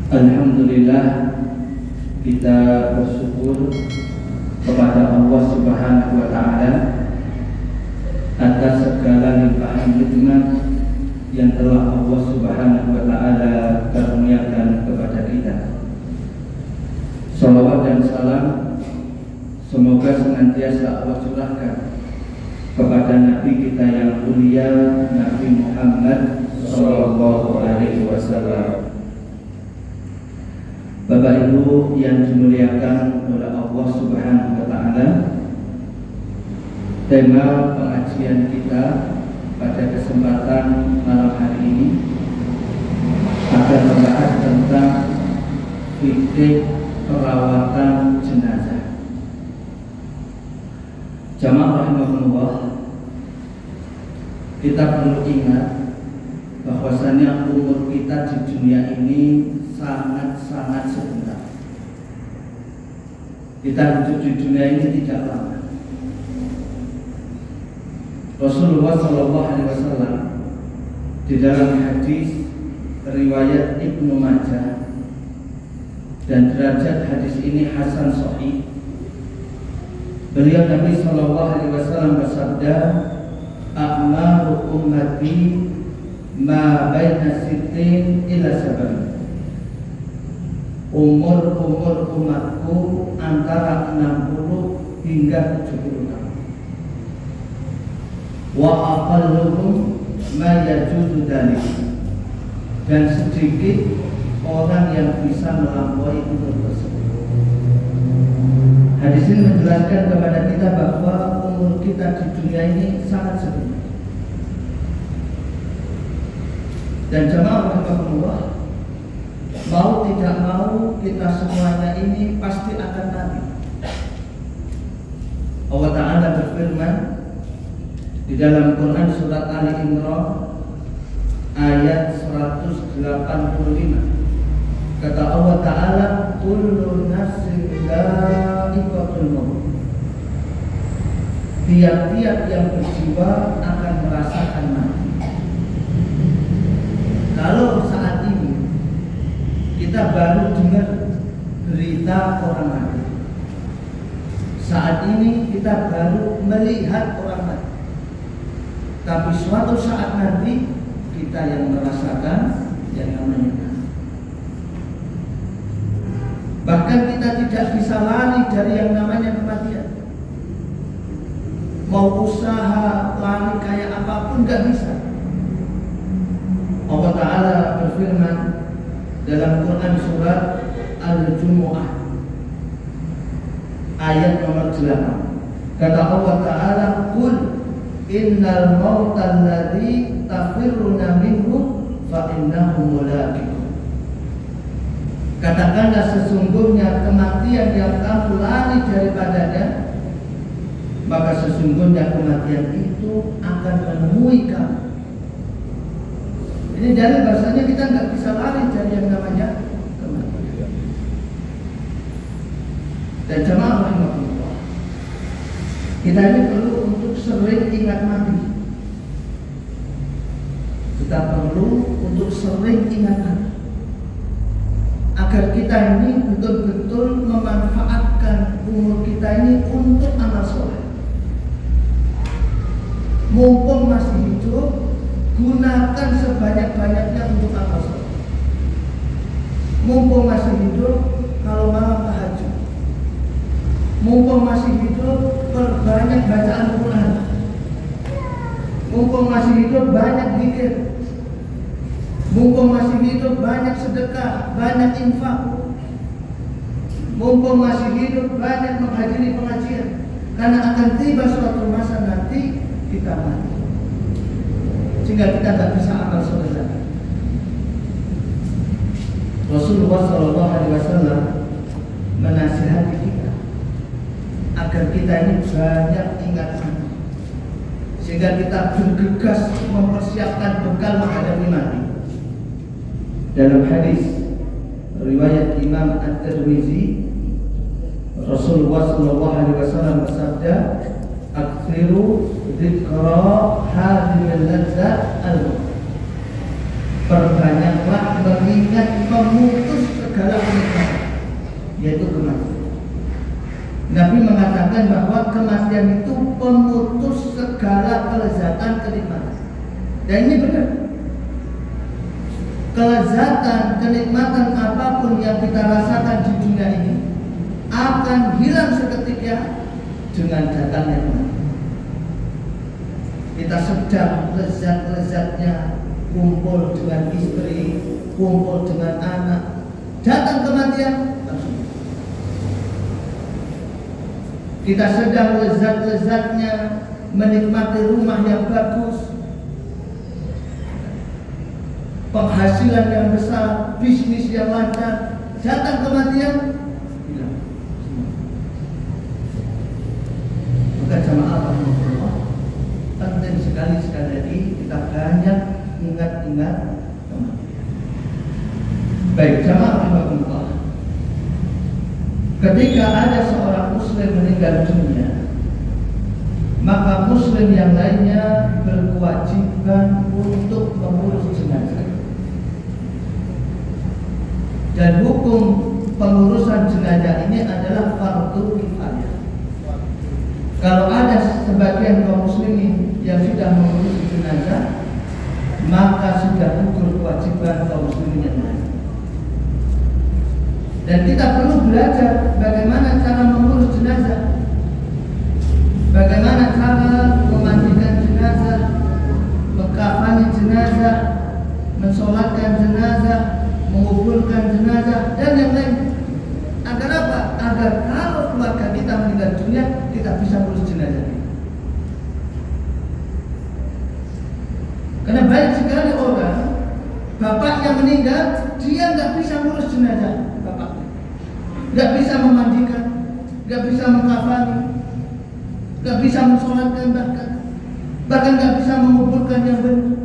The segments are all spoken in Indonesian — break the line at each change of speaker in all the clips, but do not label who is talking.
Alhamdulillah, kita bersyukur kepada Allah Subhanahu wa Ta'ala atas segala limpahan nikmat yang telah Allah Subhanahu wa Ta'ala karuniakan kepada kita. Salawat dan salam semoga senantiasa Allah curahkan kepada Nabi kita yang mulia, Nabi Muhammad Sallallahu Alaihi Wasallam. Bapak Ibu yang dimuliakan oleh Allah Subhanahu wa Ta'ala, tema pengajian kita pada kesempatan malam hari ini akan membahas tentang fikih perawatan jenazah. Jamaah rahimahullah, kita perlu ingat bahwasannya umur kita di dunia ini sangat sebentar. Kita hidup di dunia ini tidak lama. Rasulullah Shallallahu Alaihi Wasallam di dalam hadis riwayat Ibnu Majah, dan derajat hadis ini hasan sahih, beliau Nabi Shallallahu Alaihi Wasallam bersabda, "A'maru ummati ma baina sittin ila sab'in." Umur umatku antara 60 hingga 70 tahun. Wa aqalluhum ma yajuzu dzalik. Dan sedikit orang yang bisa melampaui umur tersebut. Hadis ini menjelaskan kepada kita bahwa umur kita di dunia ini sangat sedikit. Dan jemaah rahimahullah, mau tidak mau kita semuanya ini pasti akan mati. Allah Ta'ala berfirman di dalam Quran surat Ali Imran ayat 185. Kata Allah Ta'ala, kullu nafsin dha'iqatul maut. Tiap-tiap yang berjiwa akan merasakan mati. Kalau saat ini kita baru dengar berita orang mati, saat ini kita baru melihat orang mati, tapi suatu saat nanti kita yang merasakan yang namanya mati. Bahkan kita tidak bisa lari dari yang namanya kematian. Mau usaha lari kayak apapun gak bisa. Allah Ta'ala berfirman dalam Quran surat Al-Jumu'ah ayat nomor 8. Kata Allah Ta'ala, "Qul innal mauta alladzi tafirruna minhu fa innahu mulaqikum." Katakanlah sesungguhnya kematian yang kamu lari daripadanya, maka sesungguhnya kematian itu akan menemui kamu. Ini dari bahasanya kita nggak bisa lari dari yang namanya kematian. Dan jemaah rahimahullah, kita ini perlu untuk sering ingat mati. Kita perlu untuk sering ingat mati, agar kita ini betul-betul memanfaatkan umur kita ini untuk amal soleh. Mumpung masih hidup, gunakan sebanyak-banyaknya untuk amal soleh. Mumpung masih hidup, kalau malam tahajud. Mumpung masih hidup, perbanyak bacaan Quran. Mumpung masih hidup, banyak zikir. Mumpung masih hidup, banyak sedekah, banyak infak. Mumpung masih hidup, banyak menghadiri pengajian. Karena akan tiba suatu masa nanti kita mati, sehingga kita tak bisa amal soleh lagi. Rasulullah Shallallahu Alaihi Wasallam menasihati kita agar kita ini banyak ingat mati, sehingga kita bergegas mempersiapkan bekal menghadapi mati. Dalam hadis riwayat Imam At-Tirmizi, Rasulullah Shallallahu Alaihi Wasallam bersabda, "Aktsiru dzikra hadhil ladzat al-maut." Perbanyaklah mengingat memutus untuk kematian. Nabi mengatakan bahwa kematian itu pemutus segala kelezatan kenikmatan. Dan ini benar. Kelezatan, kenikmatan apapun yang kita rasakan di dunia ini akan hilang seketika dengan datangnya kematian. Kita sedang lezat-lezatnya kumpul dengan istri, kumpul dengan anak, datang kematian langsung. Kita sedang lezat-lezatnya menikmati rumah yang bagus, penghasilan yang besar, bisnis yang lancar, datang kematian hilang. Maka jamaah Allah, penting sekali lagi kita banyak ingat-ingat kematian. Baik jamaah Allah, ketika ada seorang muslim meninggal dunia, maka muslim yang lainnya berkewajiban untuk mengurus jenazah. Dan hukum pengurusan jenazah ini adalah fardu kifayah. Kalau ada sebagian kaum muslimin yang sudah mengurus jenazah, maka sudah gugur kewajiban kaum muslimin yang lain. Dan kita perlu belajar bagaimana cara mengurus jenazah, bagaimana cara memandikan jenazah, mengkafani jenazah, mensolatkan jenazah, menguburkan jenazah, dan yang lain. Agar apa? Agar kalau keluarga kita meninggal dunia, kita bisa mengurus jenazah. Karena banyak sekali orang, bapaknya meninggal, dia nggak bisa mengurus jenazah bapaknya, nggak bisa memandikan, nggak bisa mengkafani, nggak bisa mensolatkan, bahkan nggak bisa menguburkan yang benar.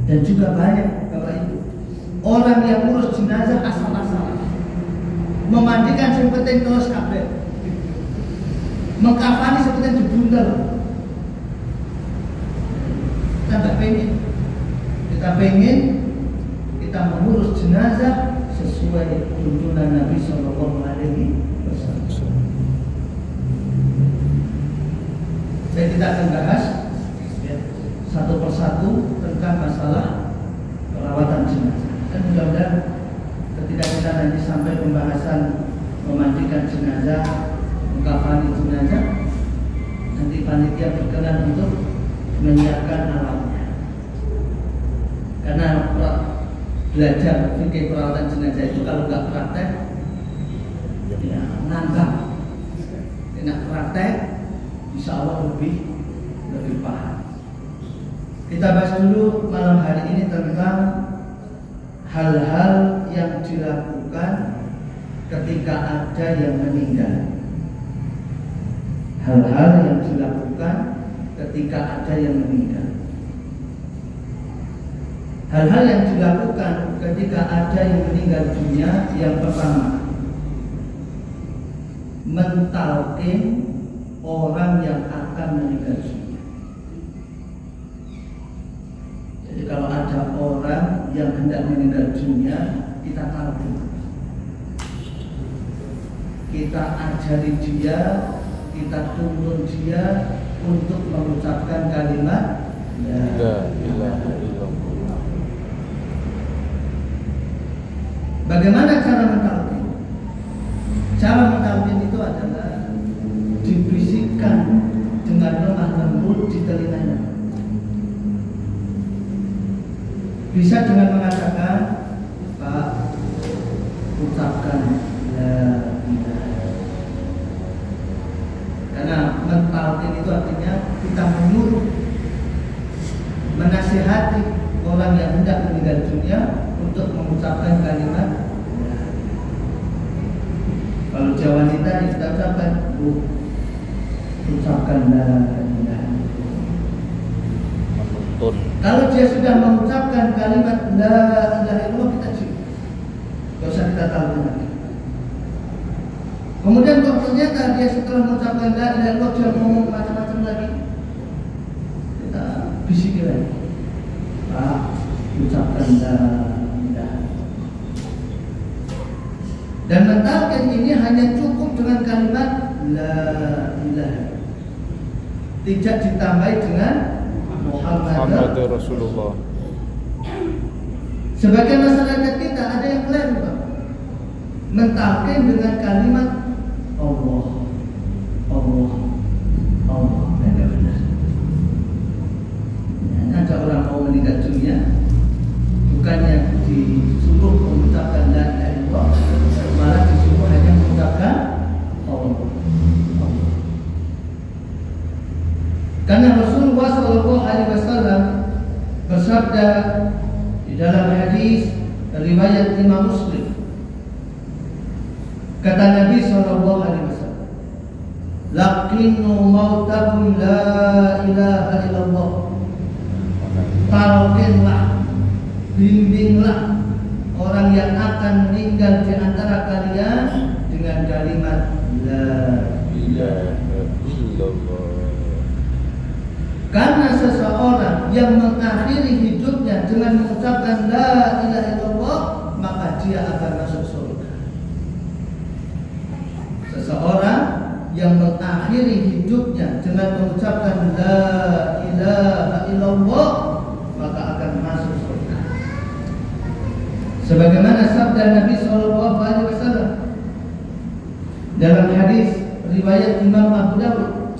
Dan juga banyak Bapak Ibu, orang yang urus jenazah asal-asalan, memandikan seperti terus kabel, mengkafani seperti dibundel. Kita nggak pengen. Kita pengen kita mengurus jenazah sesuai tuntunan Nabi Sallallahu Alaihi Wasallam. Dan kita akan bahas satu persatu tentang masalah perawatan jenazah. Dan mudah-mudahan ketika kita nanti sampai pembahasan memandikan jenazah, mengkafani jenazah, nanti panitia berkenan untuk menyiapkan alatnya. Karena belajar fikih perawatan jenazah itu kalau nggak praktek, ya nambah. Tidak praktek, insya Allah lebih paham. Kita bahas dulu malam hari ini tentang hal-hal yang dilakukan ketika ada yang meninggal. Hal-hal yang dilakukan ketika ada yang meninggal. Hal-hal yang dilakukan ketika ada yang meninggal dunia, yang pertama, mentalkin orang yang akan meninggal dunia. Jadi kalau ada orang yang hendak meninggal dunia, kita talkin, kita ajari dia, kita tuntun dia untuk mengucapkan kalimat La ilaha illallah. Bagaimana cara mentalkin? Cara mentalkin itu adalah dibisikkan dengan lemah lembut di telinganya. Bisa dengan mengatakan, Pak, ucapkan La ilaha. Karena mentalkin itu artinya kita menyuruh, menasihati orang yang hendak meninggal dunia untuk mengucapkan kalimat. Kalau Jawa wanita kita ucapkan, ucapkan La ilaha. Kalau dia sudah mengucapkan kalimat La ilaha illallah, kita cium, tidak usah kita tahu lagi. Kemudian kalau ternyata dia setelah mengucapkan La ilaha illallah dia ngomong macam-macam lagi, kita bisiki lagi, Pak, ucapkan La ilaha. Dan mentalkin ini hanya cukup dengan kalimat la ilaha, tidak ditambahi dengan Muhammad
Rasulullah.
Sebagian masyarakat kita ada yang keliru, Pak, mentalkin dengan kalimat Allah, Allah, Allah. Ada orang mau meninggal dunia, bukannya disuruh mengucapkan la ilaha illallah, malah disuruh hanya mengucapkan Allah. Karena Rasulullah SAW bersabda di dalam hadis riwayat Imam Muslim, kata Nabi SAW, laqinu mautakum la ilaha illallah. Talqinlah, bimbinglah orang yang akan meninggal di antara kalian dengan kalimat la ilaha illallah. Karena seseorang yang mengakhiri hidupnya dengan mengucapkan la ilaha illallah, maka dia akan masuk surga. Seseorang yang mengakhiri hidupnya dengan mengucapkan la ilaha illallah, maka akan masuk surga. Sebagaimana sabda Nabi SAW dalam hadis riwayat Imam Abu Dawud,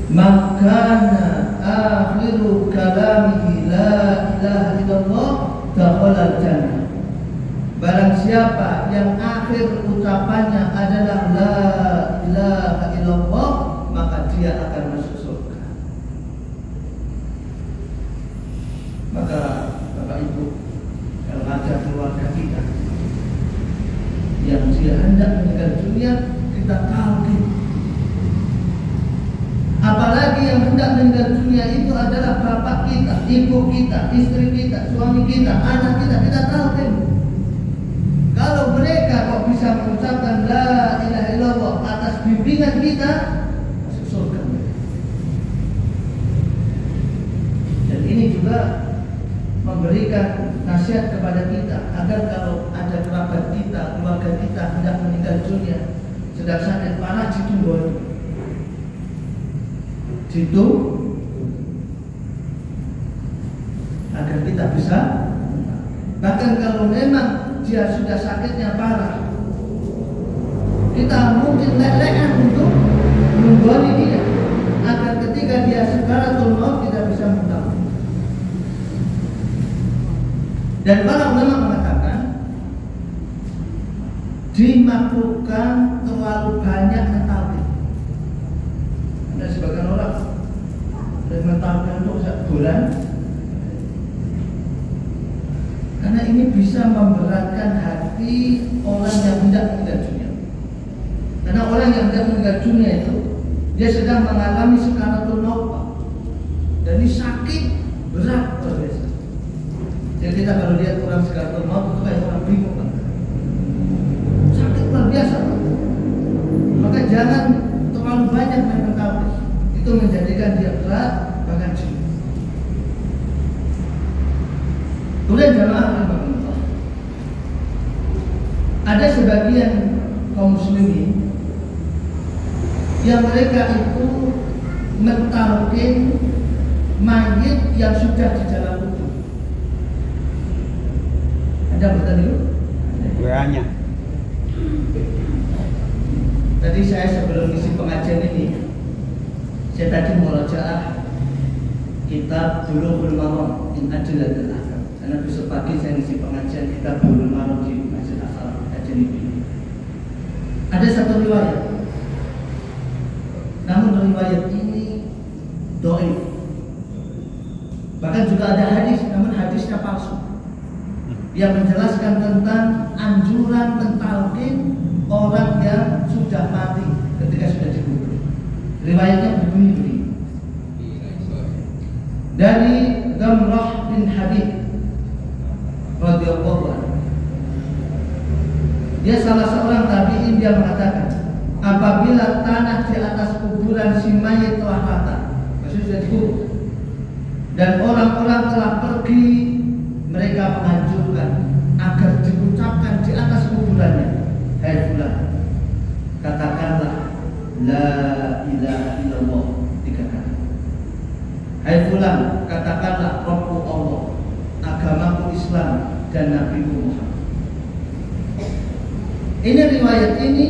"Makana akhiru kalamihi la ilaha illallah dakhala jannah." Barang siapa yang akhir ucapannya adalah la ilaha illallah, maka dia akan masuk surga. Maka Bapak Ibu, kalau ada keluarga kita yang dia hendak meninggal dunia, kita talqin. Apalagi yang hendak meninggal dunia itu adalah bapak kita, ibu kita, istri kita, suami kita, anak kita talqin. Kalau mereka kok bisa mengucapkan la ilaha illallah atas bimbingan kita, masuk surga. Dan ini juga memberikan nasihat kepada kita agar kalau ada kerabat kita, keluarga kita hendak meninggal dunia sedang sakit parah, ditunggu agar kita bisa. Bahkan kalau memang dia sudah sakitnya parah, kita mungkin lelehan untuk menggoli dia agar ketika dia sakaratul maut kita bisa menolong. Dan para ulama mengatakan dimakruhkan terlalu banyak mentalkin. Ada sebagian orang mentalkin untuk sebulan, karena ini bisa memberatkan hati orang yang hendak meninggal dunia. Karena orang yang hendak meninggal dunia itu dia sedang mengalami sakaratul maut, dan ini sakit berat luar biasa. Jadi kita kalau lihat orang sakaratul maut itu kayak orang bingung, Pak. Sakit luar biasa, Pak. Maka jangan terlalu banyak mentalkin. Itu menjadikan dia berat bahkan jiwa. Kemudian jamaah rahimahullah, ada sebagian kaum muslimin yang mereka itu mentalkin mayit yang sudah di dalam kubur. Ada bertanya dulu?
WA-nya.
Tadi saya sebelum isi pengajian ini, saya tadi murojaah kitab Bulughul Maram min Adillatil Ahkam. Karena besok pagi saya ngisi pengajian kitab Bulughul Maram di Masjid Asal kajian ini. Ada satu riwayat, namun riwayat ini dhaif. Bahkan juga ada hadis, namun hadisnya palsu, yang menjelaskan tentang anjuran mentalkin orang yang sudah mati ketika sudah dikubur. Riwayatnya berbunyi dari Damrah bin Habib radhiyallahu anhu. Dia salah seorang tabi'in, dia mengatakan, apabila tanah di atas kuburan si mayit telah rata, maksudnya sudah dikubur, dan orang-orang telah pergi, mereka menganjurkan agar diucapkan di dan Nabi Muhammad. Ini riwayat ini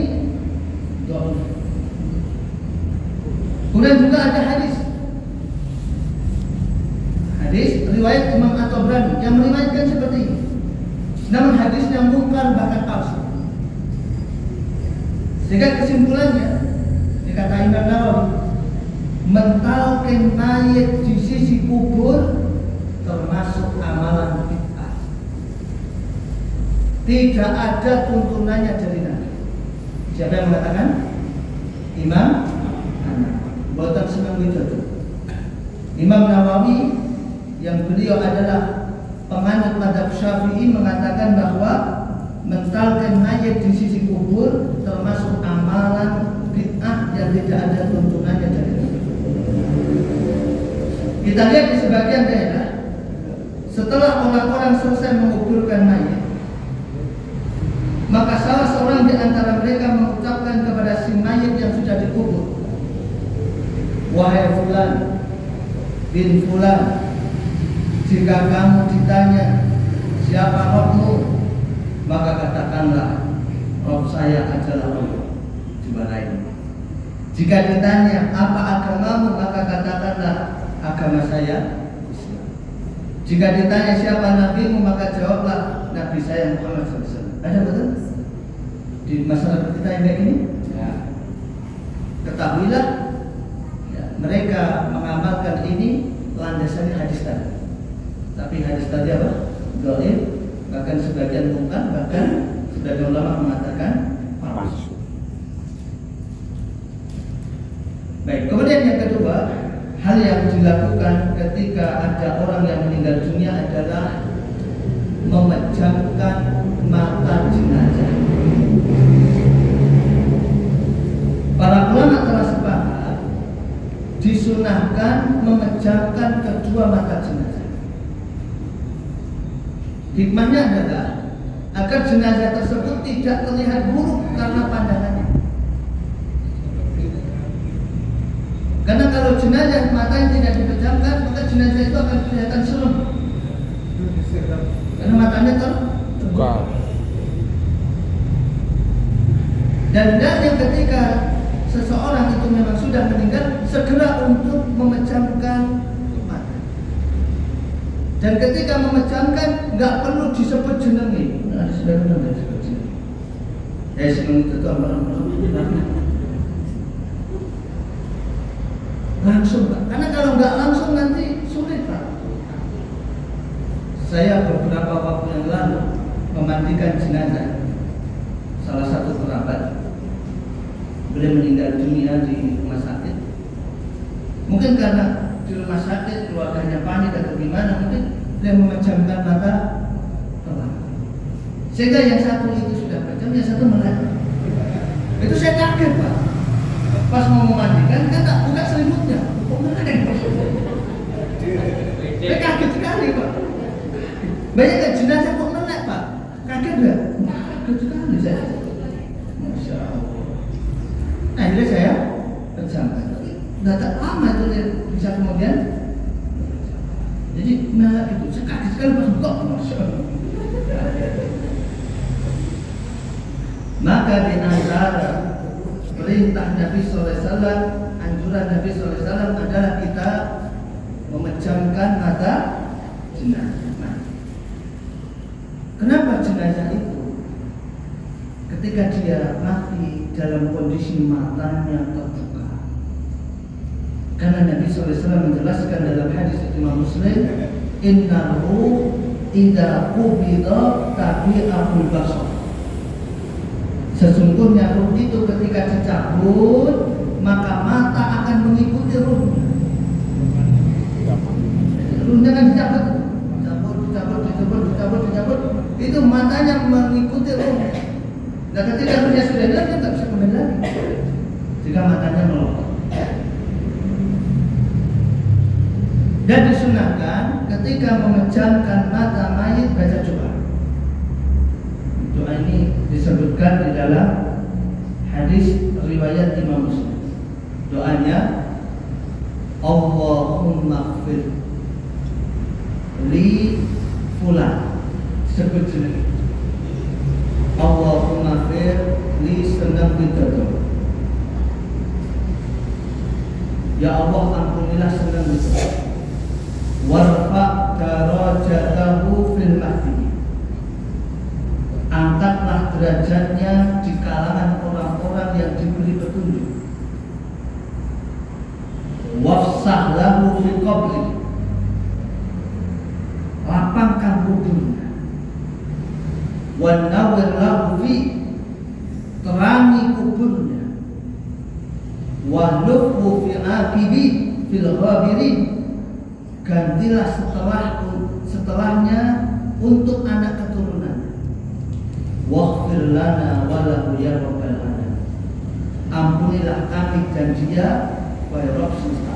dhaif. Kemudian juga ada hadis riwayat Imam At-Tabrani yang meriwayatkan seperti ini. Namun hadisnya mungkar bahkan palsu. Sehingga kesimpulannya dikata Imam Nawawi, mentalkan mayat di sisi kubur termasuk amalan bid'ah. Tidak ada tuntunannya dari Nabi. Siapa yang mengatakan? Imam Buatan senang itu. Imam Nawawi yang beliau adalah penganut mazhab Syafi'i mengatakan bahwa mentalkan mayat di sisi kubur termasuk amalan bid'ah yang tidak ada tuntunannya dari Nabi. Kita lihat di sebagian daerah, setelah orang-orang selesai menguburkan mayat, maka salah seorang di antara mereka mengucapkan kepada si mayat yang sudah dikubur, "Wahai fulan bin fulan, jika kamu ditanya siapa Rabbmu, maka katakanlah Rabb saya adalah Allah." Dimarahin. Jika ditanya apa agamamu, maka katakanlah agama saya Islam. Jika ditanya siapa nabimu, maka jawablah Nabi saya Muhammad SAW. Ada betul? Di masyarakat kita yang kayak ini? Ya. Ketahuilah, ya, mereka mengamalkan ini landasannya hadis tadi. Tapi hadis tadi apa? Dhaif, bahkan sebagian mungkar, bahkan sebagian ulama mengatakan palsu. Baik, kemudian yang kedua, hal yang dilakukan ketika ada orang yang meninggal dunia adalah memejamkan mata jenazah. Para ulama telah sepakat disunahkan memejamkan kedua mata jenazah. Hikmahnya adalah agar jenazah tersebut tidak terlihat buruk karena pandangannya. Karena kalau jenazah matanya tidak dipejamkan, maka jenazah itu akan kelihatan serem. Karena matanya terbuka. Dan hendaknya ketika seseorang itu memang sudah meninggal, segera untuk memejamkan mata. Dan ketika memejamkan, nggak perlu disebut jenenge. Nah, sudah benar disebut jenenge. Seneng itu langsung, Pak. Karena kalau nggak langsung nanti sulit, Pak. Saya beberapa waktu yang lalu memandikan jenazah salah satu kerabat. Beliau meninggal dunia di rumah sakit. Mungkin karena di rumah sakit keluarganya panik atau gimana, mungkin dia memejamkan mata pelan. Sehingga yang satu itu sudah pejam, yang satu melek. Itu saya kaget, Pak. Pas mau memandikan, kan tak buka selimutnya. Kok melek? Saya kaget sekali, Pak. Banyak kan jenazah kok melek, Pak? Kaget nggak? Kaget sekali saya. Masya Allah. Nah, akhirnya saya pejamkan. Nggak tak lama itu dia bisa kemudian. Jadi melek itu. Saya kaget sekali pas buka. Masya Allah. Maka di antara perintah Nabi SAW, anjuran Nabi SAW adalah kita memejamkan mata jenazah. Nah, kenapa jenazah itu ketika dia mati dalam kondisi matanya terbuka? Karena Nabi SAW menjelaskan dalam hadis Imam Muslim, innahu idza qubida tabi'ahul basar. Sesungguhnya ruh itu ketika dicabut, maka mata akan mengikuti ruhnya. Ruhnya kan dicabut, itu matanya mengikuti ruhnya. Nah, ketika ruhnya sudah hilang, dia tak bisa kembali lagi. Jika matanya melopot. Dan disunahkan ketika memejamkan mata mayit baca doa. Doa ini disebutkan di dalam hadis riwayat Imam Muslim. Doanya, Allahumma ighfir li fulan. sebut jeneng. Allahumma fir li senang bidadul. Ya Allah, ampunilah senang bidadul. Warfa' darajatahu fil mahdi. Angkatlah derajatnya di kalangan orang-orang yang diberi petunjuk. Wafsah lahu fi qabri. Lapangkan kuburnya. Wa nawwir lahu fi, terangi kuburnya. Wa nufu fi aqibi fil ghabirin. Gantilah setelahnya untuk anak keturunan. Waghfir lana wa lahu ya rabbal alamin. Ampunilah kami dan dia, wahai Rabb semesta.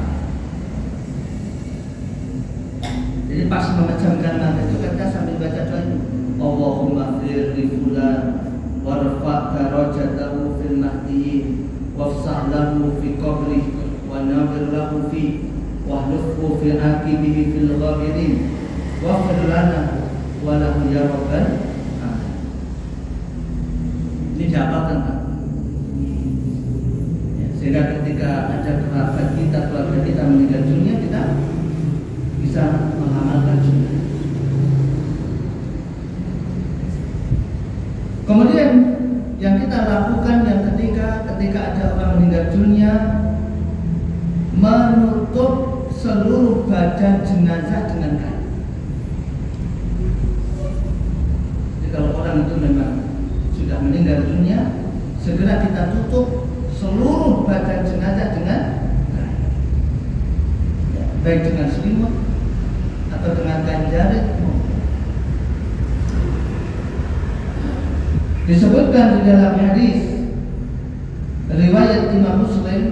Jadi pas memecahkan mata itu kita sambil baca doa ini. Allahumma fir li fulan warfa' darajatahu fil mahdiyin wafsah lahu fi qabri wa nawwir lahu fi wahlufhu fi aqibihi fil ghabirin waghfir lana wa lahu ya rabbal alamin. Ini dapatkan Pak. Sehingga ketika ada kerabat kita, keluarga kita meninggal dunia, kita bisa mengamalkan sunnah. Kemudian yang kita lakukan yang ketika ada orang meninggal dunia, menutup seluruh badan jenazah dengan kain. Jadi kalau orang itu memang sudah meninggal dunia, segera kita tutup seluruh badan jenazah dengan kain, ya, baik dengan selimut atau dengan kain jarit. Disebutkan di dalam hadis riwayat Imam Muslim,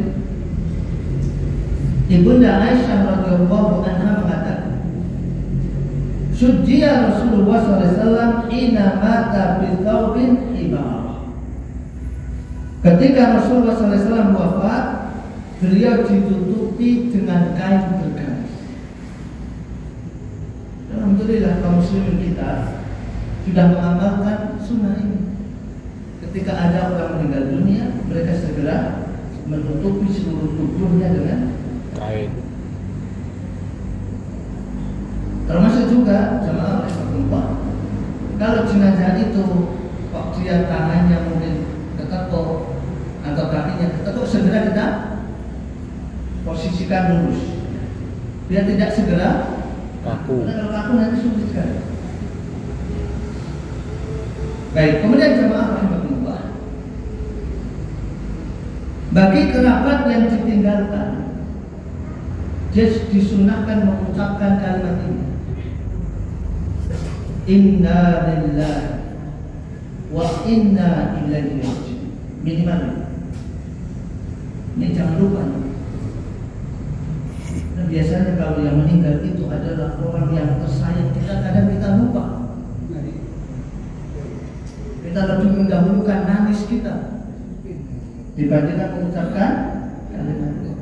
Ibunda Aisyah radhiyallahu anha mengatakan, "Syujjiya Rasulullah sallallahu alaihi wasallam hina mata bi thawbin himar." Ketika Rasulullah sallallahu alaihi wasallam wafat, beliau ditutupi dengan kain bergaris. Alhamdulillah kaum muslimin kita sudah mengamalkan sunnah ini. Ketika ada orang meninggal dunia, mereka segera menutupi seluruh tubuhnya dengan kain. Termasuk juga jamaah rahimahullah, kalau jenazah itu kok dia tangannya mungkin ketekuk atau kakinya ketekuk, segera kita posisikan lurus biar tidak segera kaku. Karena kalau kaku nanti sulit sekali. Baik, kemudian jamaah rahimahullah, bagi kerabat yang ditinggalkan, dia disunahkan mengucapkan kalimat ini, Inna lillahi wa inna ilaihi raji'un. Minimal ini jangan lupa. Nah, biasanya kalau yang meninggal itu adalah orang yang tersayang kita, kadang kita lupa. Kita lebih mendahulukan nangis kita dibandingkan mengucapkan kalimat itu.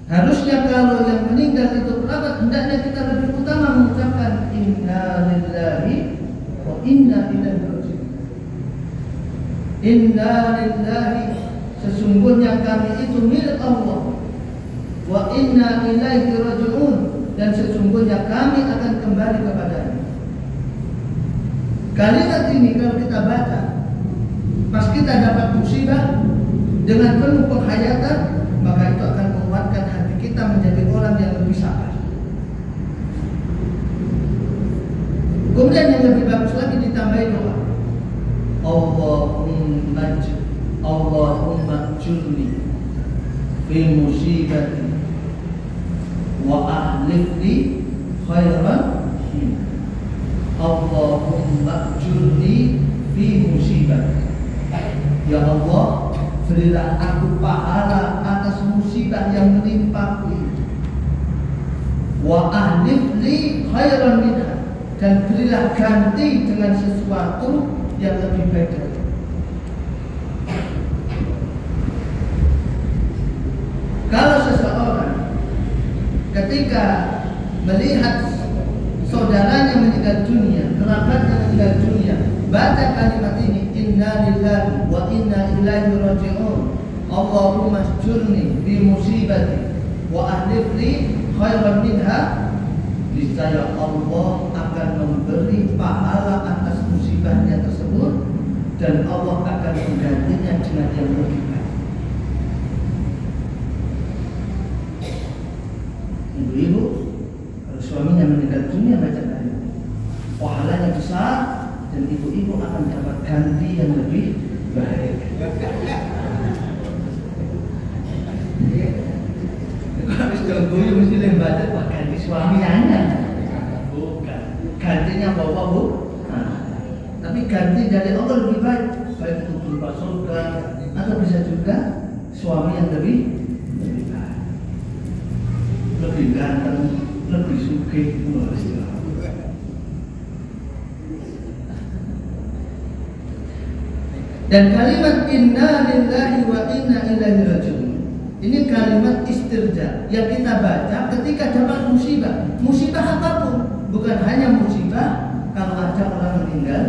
Harusnya kalau yang meninggal itu kerabat, hendaknya kita lebih utama mengucapkan Inna lillahi wa inna ilaihi raji'un. Inna lillahi, sesungguhnya kami itu milik Allah. Wa inna ilaihi raji'un, dan sesungguhnya kami akan kembali kepadanya. Kalimat ini kalau kita baca pas kita dapat musibah dengan penuh penghayatan, maka itu akan menguatkan hati kita menjadi orang yang lebih sabar. Kemudian yang lebih bagus lagi ditambahi doa, Allahumma jurni fi musibati wa ahlif li khairan minha. Allahumma jurni fi musibati. Ya Allah, berilah aku pahala atas musibah yang menimpaku itu. Wa ahlif li khairan minha, dan berilah ganti dengan sesuatu yang lebih baik dari itu. Kalau seseorang ketika melihat saudaranya meninggal dunia, kerabatnya meninggal dunia, baca kalimat ini, inna lillahi wa inna ilaihi raji'un, Allahumma ajurni bi musibati wa ahlif li khairan minha, niscaya Allah akan memberi pahala atas musibahnya tersebut dan Allah akan menggantinya dengan yang lebih baik. Ibu-ibu, kalau suaminya meninggal dunia baca kalimat, pahalanya besar dan ibu-ibu akan dapat ganti yang lebih baik. Habis ganggu mesti lembaga pak ganti suaminya, bukan gantinya bawa bu, tapi ganti dari Allah lebih baik, baik itu berupa surga atau bisa juga suami yang lebih baik, lebih ganteng, lebih sugih. Dan kalimat inna lillahi wa inna ilaihi raji'un ini kalimat istirja yang kita baca ketika dapat musibah. Musibah apapun, bukan hanya musibah kalau ada orang meninggal.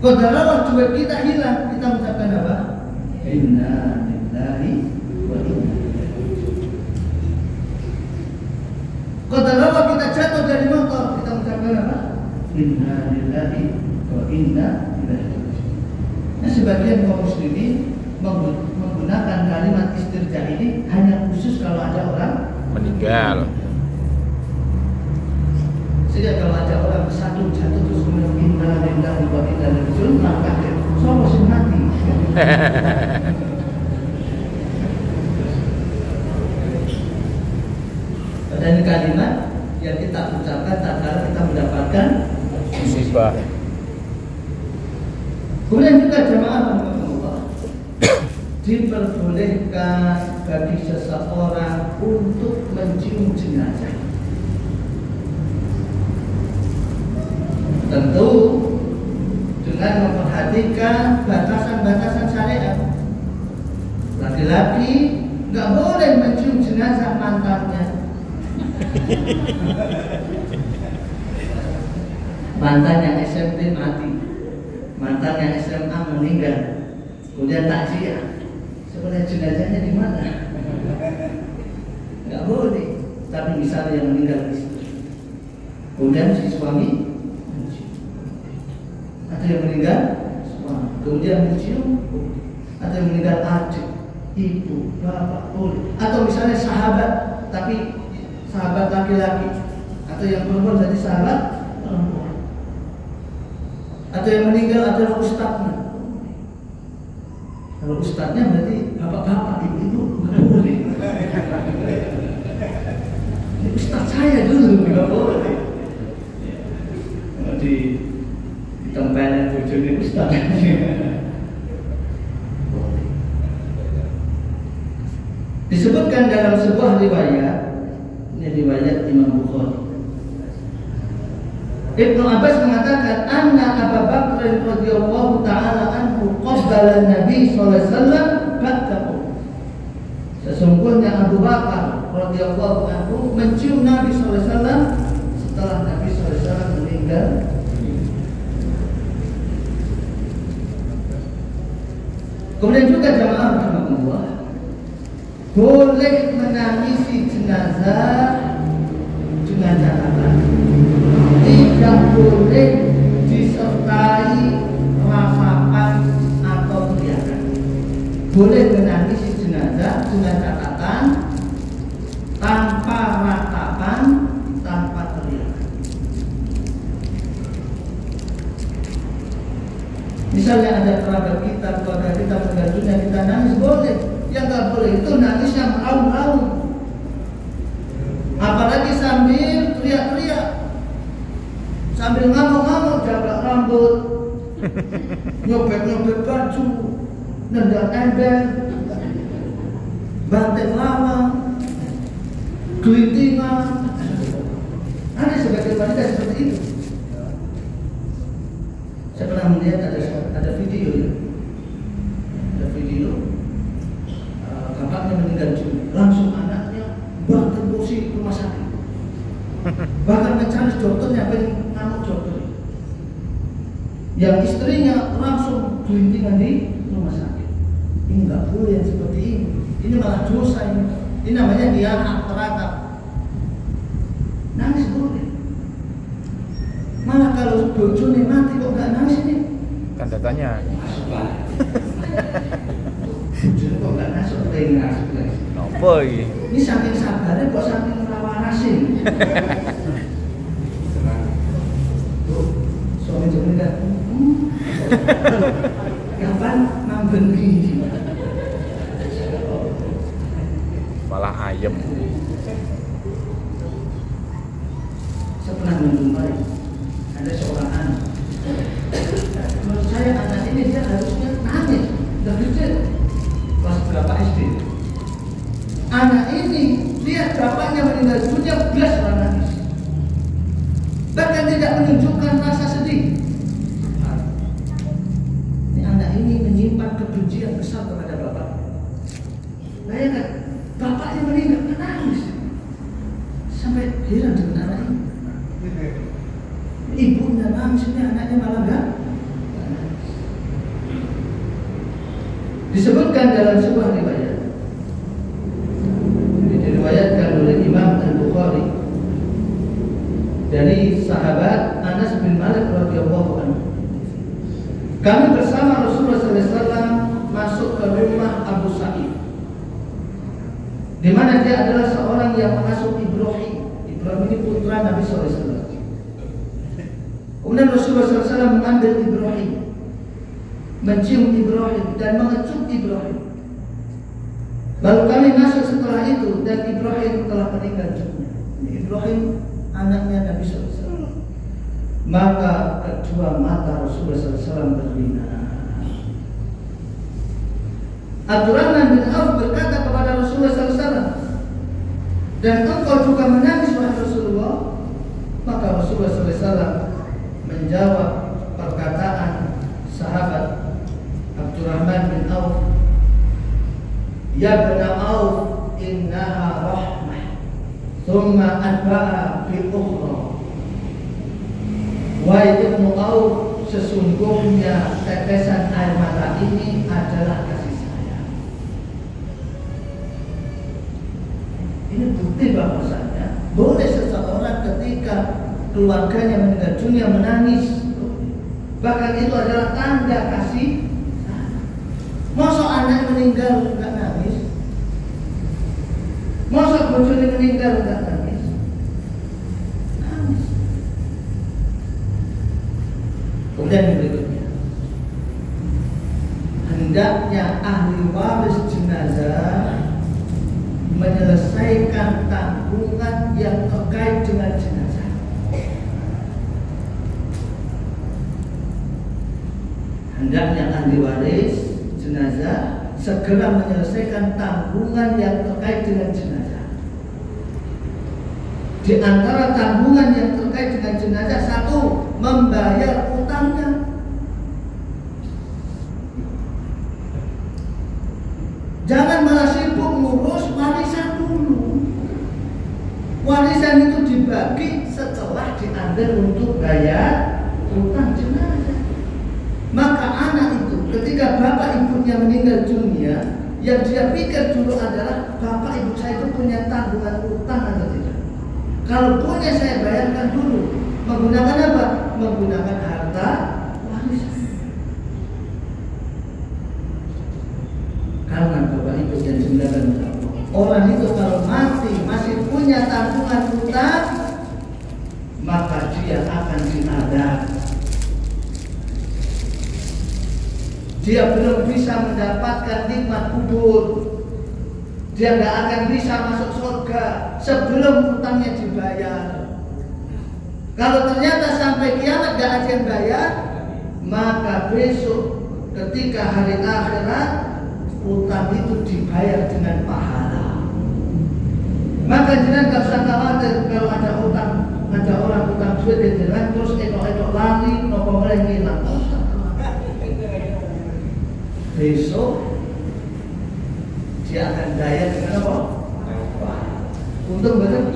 Qadarullah duit kita hilang, kita mengucapkan apa? Inna lillahi wa inna ilaihi raji'un. Qadarullah kita jatuh dari motor, kita mengucapkan apa? Inna lillahi wa inna ilaihi raji'un. Nah, sebagian kaum muslimin menggunakan kalimat istirja ini hanya khusus kalau ada orang
meninggal.
Sehingga kalau ada orang satu jatuh terus kemudian inna lillahi wa inna ilaihi raji'un, maka sopo sing mati. Dan kalimat yang kita ucapkan tatkala kita mendapatkan
Musibah.
Kemudian juga jamaah diperbolehkan bagi seseorang untuk mencium jenazah. Tentu dengan memperhatikan batasan-batasan syariat. Laki-laki nggak boleh mencium jenazah mantannya. Mantan yang SMP mati, mantan yang SMA meninggal, kemudian takziah. Sebenarnya jenazahnya di mana? Nggak boleh. Tapi misalnya yang meninggal istri, kemudian si suami atau yang meninggal suami, kemudian mencium, atau yang meninggal adik, ibu, bapak, boleh. Atau misalnya sahabat, tapi sahabat laki-laki, atau yang perempuan jadi sahabat perempuan, atau yang meninggal adalah ustadznya. Kalau ustadznya berarti bapak-bapak, ibu-ibu nggak boleh. Ini ustadz saya dulu nggak boleh. Ditempelin bojone ustadz. Disebutkan dalam sebuah riwayat, ini riwayat Imam Bukhari. Ibnu Abbas mengatakan anna Abu Bakar radhiyallahu taala anhu qabbala Nabi sallallahu alaihi wasallam ba'dahu. Sesungguhnya Abu Bakar radhiyallahu anhu mencium Nabi sallallahu alaihi wasallam setelah Nabi sallallahu alaihi wasallam meninggal. Kemudian juga jamaah rahimakumullah, boleh menangisi jenazah apa? Tidak boleh disertai rasapan atau teriakan. Boleh menangisi jenazah dengan catatan tanpa ratapan, tanpa teriakan. Misalnya ada kerabat kita, keluarga kita meninggal dunia, kita nangis boleh. Yang nggak boleh itu nangis yang meraung-raung. Apalagi sambil teriak-teriak, sambil ngamuk-ngamuk, jabak rambut, nyobek-nyobek baju, nendang ember, banting lawang, gelintingan. Ada sebagian wanita seperti itu. Saya pernah melihat ada video ya, bapaknya meninggal dunia, langsung anaknya banting kursi rumah sakit. Bahkan mencari dokternya pengen ngamuk dokter. Yang istrinya langsung diintikan di rumah sakit. Ini nggak boleh yang seperti ini. Ini malah dosa ini. Ini namanya hianat terhadap. Nangis boleh. Malah kalau bojone mati kok nggak nangis ini?
Tanda tanya.
Bojone kok nggak nangis?
Apa ini?
Ini saking sabarnya kok saking rawanasin. Suami jomel kan, kapan membeli?
Malah ayam.
Saya pernah menjumpai ada seorang anak. Menurut saya anak ini dia harusnya nangis, udah kecil, kelas berapa SD. Anak ini lihat bapaknya meninggal dunia, belas nangis. Bahkan tidak menunjukkan rasa sedih. Ini anak ini menyimpan kebencian besar kepada bapak. Bayangkan, bapaknya meninggal, menangis. Sampai heran dengan anak ini. Ibunya nangis, ini anaknya malah enggak. Disebutkan dalam sebuah riwayat. Diriwayatkan oleh Imam Al-Bukhari dari sahabat Anas bin Malik radhiyallahu anhu. Kami bersama Rasulullah SAW masuk ke rumah Abu Sa'id, di mana dia adalah seorang yang mengasuh Ibrahim. Ibrahim ini putra Nabi SAW. Kemudian Rasulullah SAW mengambil Ibrahim, mencium Ibrahim dan mengecup Ibrahim. Lalu kami masuk setelah itu dan Ibrahim telah meninggal dunia. Ibrahim anaknya Nabi SAW. Maka kedua mata Rasulullah SAW berbinar. Abdurrahman bin Auf berkata kepada Rasulullah SAW, dan engkau juga menangis wahai Rasulullah. Maka Rasulullah SAW menjawab perkataan sahabat Abdurrahman bin Auf, ya bin Auf, innaha rahmah, thumma atba'a bi ukhra. Wahai Ibnu Auf, sesungguhnya tetesan air mata ini adalah kasih sayang. Ini bukti bahwasanya boleh seseorang ketika keluarganya meninggal dunia menangis. Bahkan itu adalah tanda kasih. Masa anak meninggal enggak nangis? Masa bojone meninggal enggak nangis? Nangis. Kemudian yang berikutnya, hendaknya ahli waris jenazah menyelesaikan tanggungan yang terkait dengan jenazah. Hendaknya ahli waris jenazah segera menyelesaikan tanggungan yang terkait dengan jenazah. Di antara tanggungan yang terkait dengan jenazah, satu, membayar utangnya. Jangan malah sibuk ngurus warisan dulu. Warisan itu dibagi setelah diambil untuk bayar utang jenazah. Maka anak itu ketika bapak ibunya meninggal dunia, yang dia pikir dulu adalah bapak ibu saya itu punya tanggungan utang atau tidak. Kalau punya, saya bayarkan dulu. Menggunakan apa? Menggunakan harta warisan. Karena bapak ibu yang dimuliakan orang itu kalau mati masih punya tanggungan utang, maka dia akan diadab. Dia belum bisa mendapatkan nikmat kubur. Dia nggak akan bisa masuk surga sebelum utangnya dibayar. Kalau ternyata sampai kiamat nggak ada yang bayar, maka besok ketika hari akhirat utang itu dibayar dengan pahala. Maka jangan nggak usah khawatir kalau ada utang, ada orang utang duit di jalan terus etok-etok lari, nopo mulai hilang. Besok dia akan daya dengan apa? Untung betul.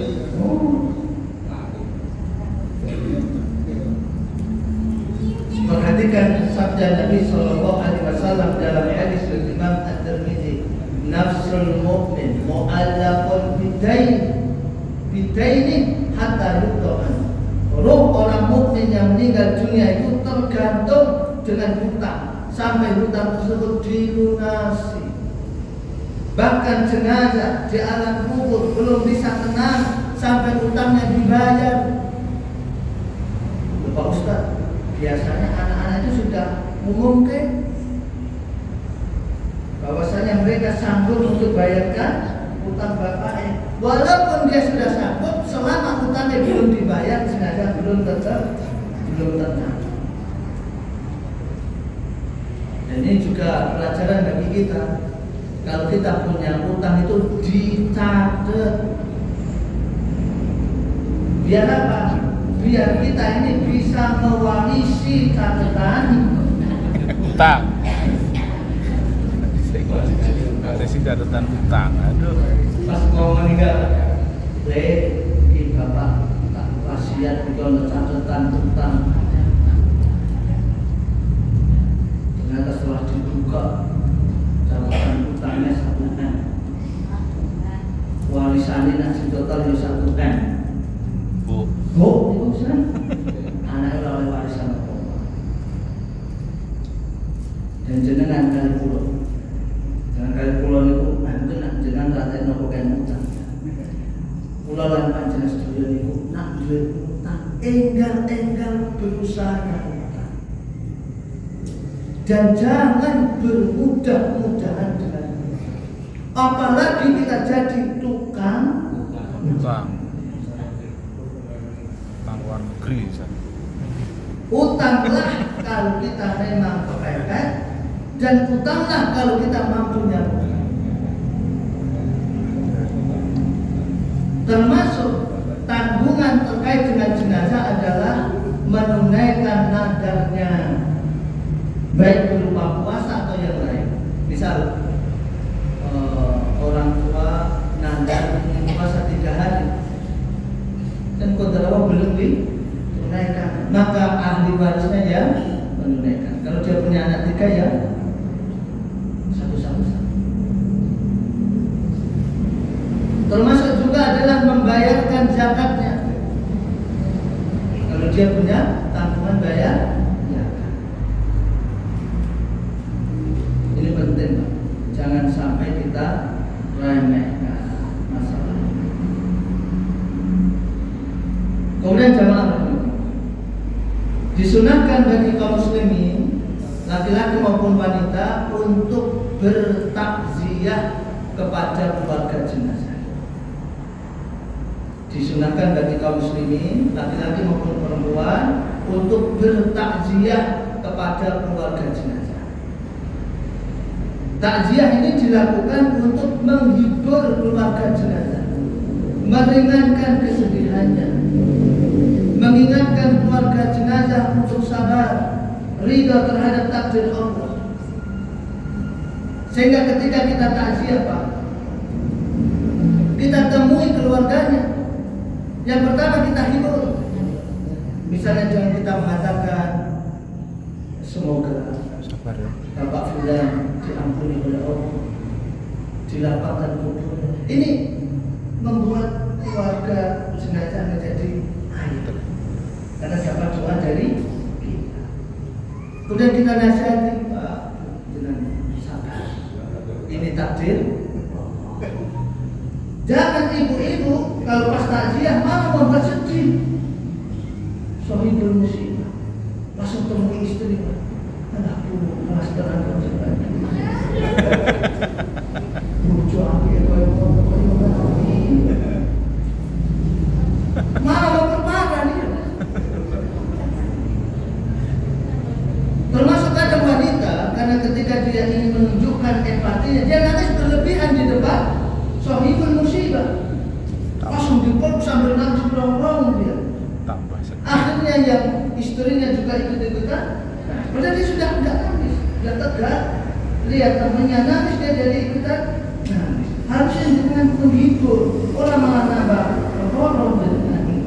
Nabi Shallallahu Alaihi Wasallam dalam hadis Imam At-Tirmidzi, nafsul mu'min mu'allaqun bidaini hatta yuqta'a. Ruh orang mukmin yang meninggal dunia itu tergantung dengan hutang sampai hutang tersebut dilunasi. Bahkan jenazah di alam kubur belum bisa tenang sampai hutangnya dibayar. Pak Ustaz, biasanya anak-anak itu sudah mengumumkan bahwasanya mereka sanggup untuk bayarkan hutang bapaknya. Walaupun dia sudah sanggup, selama hutangnya belum dibayar, jenazah belum tenang. Dan ini juga pelajaran bagi kita. Kalau kita punya hutang itu dicatat. Biar apa? Biar kita ini bisa mewarisi catatan
Utang. Ada sih catatan utang. Aduh.
pas mau meninggal. Bapak tak wasiat untuk catatan utang. Ternyata setelah dibuka catatan utangnya 1 M. Warisannya nasi total 1 M.
Bu.
Itu kan anak oleh warisan apa? Dan jenengan kali pulau. Jangan kali pulau itu mungkin jenengan rakyat nopo kain utang. Pulau lan panjenengan sedaya niku nak duwe utang, enggal-enggal berusaha utang. Dan jangan bermudah-mudahan dengan itu. Apalagi kita jadi tukang
Utang. Utang luar negeri.
utanglah kalau kita memang kepepet, dan utanglah kalau kita mampunya. Termasuk tanggungan terkait dengan jenazah adalah menunaikan nadarnya, baik berupa puasa atau yang lain. Misal orang tua nadar ingin puasa 3 hari dan kodarawa belum ditunaikan, maka ahli warisnya yang menunaikan. Kalau dia punya anak 3 ya satu-satu. Termasuk juga adalah membayarkan zakatnya. Kalau dia punya tanggungan bayar zakat. Ini penting, Pak. Jangan sampai kita remehkan masalah. Kemudian jamaah, disunahkan bagi kaum muslimin, laki-laki maupun wanita, untuk bertakziah kepada keluarga jenazah. Disunahkan bagi kaum muslimin, laki-laki maupun perempuan, untuk bertakziah kepada keluarga jenazah. Takziah ini dilakukan untuk menghibur keluarga jenazah, meringankan kesedihannya, mengingatkan keluarga jenazah untuk sabar, ridha terhadap takdir Allah. Sehingga ketika kita takziah, Pak, kita temui keluarganya. Yang pertama kita hibur. Misalnya jangan kita mengatakan semoga
Sabar ya.
Bapak Fulan diampuni oleh Allah, dilapangkan kuburnya. Ini membuat keluarga jenazah menjadi air karena dapat doa dari kita. Kemudian kita nasihati, Pak, jangan sabar. Ini takdir. Jangan ibu-ibu kalau pas takziah malah membuat sedih. Sohibul musibah, langsung temui istri, anakku malas terang terjebak. Lucu aku ya malah memperparah dia. Termasuk ada wanita, karena ketika dia ingin menunjukkan empatinya, dia nangis berlebihan di depan sohibul musibah, langsung dipeluk sambil nangis berong-rong dia.
Tambah sedih.
Akhirnya yang istrinya juga ikut-ikutan. Padahal dia sudah enggak nangis, sudah tegak. Lihat temannya nangis, dia jadi ikutan nangis. Harusnya dengan menghibur, orang malah nambah berong dan nangis.